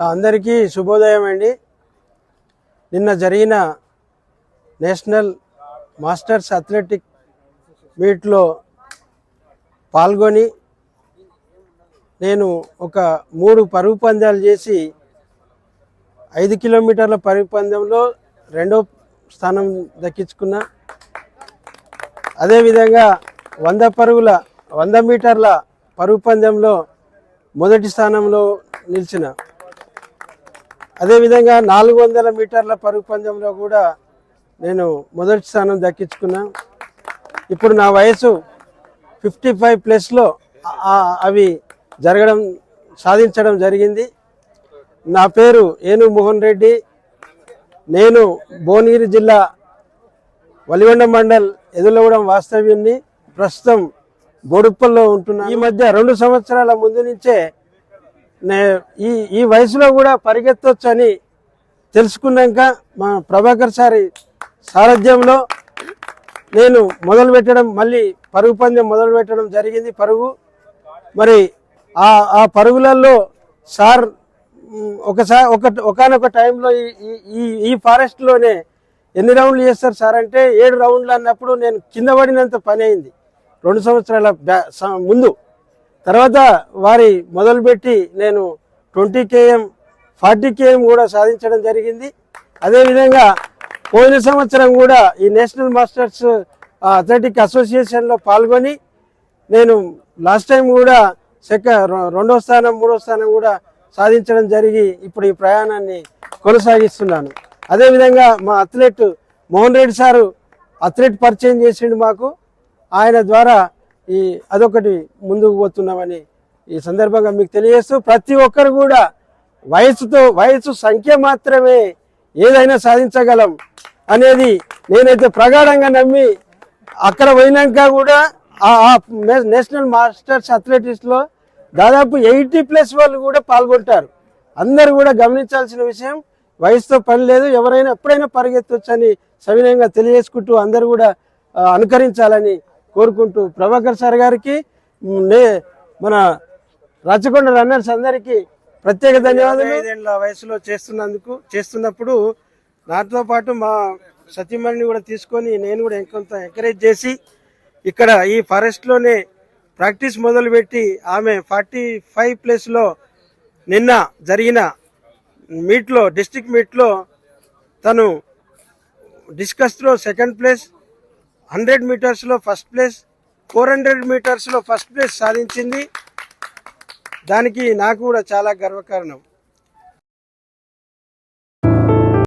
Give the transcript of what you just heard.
అందరికీ శుభోదయం అండి. నిన్న జరిగిన నేషనల్ మాస్టర్స్ అథ్లెటిక్ మీట్లో పాల్గొని నేను ఒక 3 పరుగు పందాలు చేసి 5 కిలోమీటర్ల పరుగు పందెంలో 2వ స్థానం దక్కించుకున్నా. అదేవిధంగా 100 మీటర్ల పరుగు పందెంలో మొదటి స్థానంలో నిలిచిన. అదేవిధంగా 400 మీటర్ల పరుగు పందెంలో కూడా నేను మొదటి స్థానం దక్కించుకున్నా. ఇప్పుడు నా వయసు 55+లో అవి సాధించడం జరిగింది. నా పేరు ఏను మోహన్ రెడ్డి. నేను భువనగిరి జిల్లా వలిగొండ మండల్ ఎదులగూడెం వాస్తవ్యుని. ప్రస్తుతం బోడుప్పల్లో ఉంటున్నా. ఈ మధ్య 2 సంవత్సరాల ముందు నుంచే ఈ వయసులో కూడా పరిగెత్తొచ్చు అని తెలుసుకున్నాక మా ప్రభాకర్ సారి సారథ్యంలో నేను మళ్ళీ పరుగు పందెం మొదలు పెట్టడం జరిగింది. మరి ఆ పరుగులలో సార్ ఒకనొక టైంలో ఈ ఫారెస్ట్లోనే ఎన్ని రౌండ్లు చేస్తారు సార్ అంటే 7 రౌండ్లు అన్నప్పుడు నేను కింద పడినంత పని అయింది 2 సంవత్సరాల ముందు. తర్వాత వారి మొదలుపెట్టి నేను 20 km 40 km కూడా సాధించడం జరిగింది. అదేవిధంగా పోయిన సంవత్సరం కూడా ఈ నేషనల్ మాస్టర్స్ అథ్లెటిక్ అసోసియేషన్లో పాల్గొని నేను లాస్ట్ టైం కూడా 2వ స్థానం 3వ స్థానం కూడా సాధించడం జరిగి ఇప్పుడు ఈ ప్రయాణాన్ని కొనసాగిస్తున్నాను. అదేవిధంగా మా athlete Mohan Reddy sir athlete పరిచయం చేసిండు మాకు. ఆయన ద్వారా అదొకటి ముందుకు పోతున్నామని ఈ సందర్భంగా మీకు తెలియజేస్తూ, ప్రతి ఒక్కరు కూడా వయసు సంఖ్య మాత్రమే ఏదైనా సాధించగలం అనేది నేనైతే ప్రగాఢంగా నమ్మి అక్కడ పోయినాక కూడా ఆ నేషనల్ మాస్టర్స్ అథ్లెటిక్స్లో దాదాపు 80+ వాళ్ళు కూడా పాల్గొంటారు. అందరూ కూడా గమనించాల్సిన విషయం, వయసుతో పని లేదు, ఎవరైనా ఎప్పుడైనా పరిగెత్తొచ్చని సవినయంగా తెలియజేసుకుంటూ అందరూ కూడా అనుకరించాలని కోరుకుంటూ ప్రభాకర్ సార్ గారికి మన రాచకొండ రన్నర్స్ అందరికీ ప్రత్యేక ధన్యవాదాలు. 5 ఏళ్ల వయసులో చేస్తున్నప్పుడు నాతో పాటు మా సతీమణిని కూడా తీసుకొని నేను కూడా కొంత ఎంకరేజ్ చేసి ఇక్కడ ఈ ఫారెస్ట్లోనే ప్రాక్టీస్ మొదలుపెట్టి ఆమె 45+లో నిన్న జరిగిన మీట్లో డిస్ట్రిక్ట్ మీట్లో తను డిస్కస్లో 2nd place, 100 మీటర్స్లో 1st place, 400 మీటర్స్లో 1st place సాధించింది. దానికి నాకు కూడా చాలా గర్వకారణం.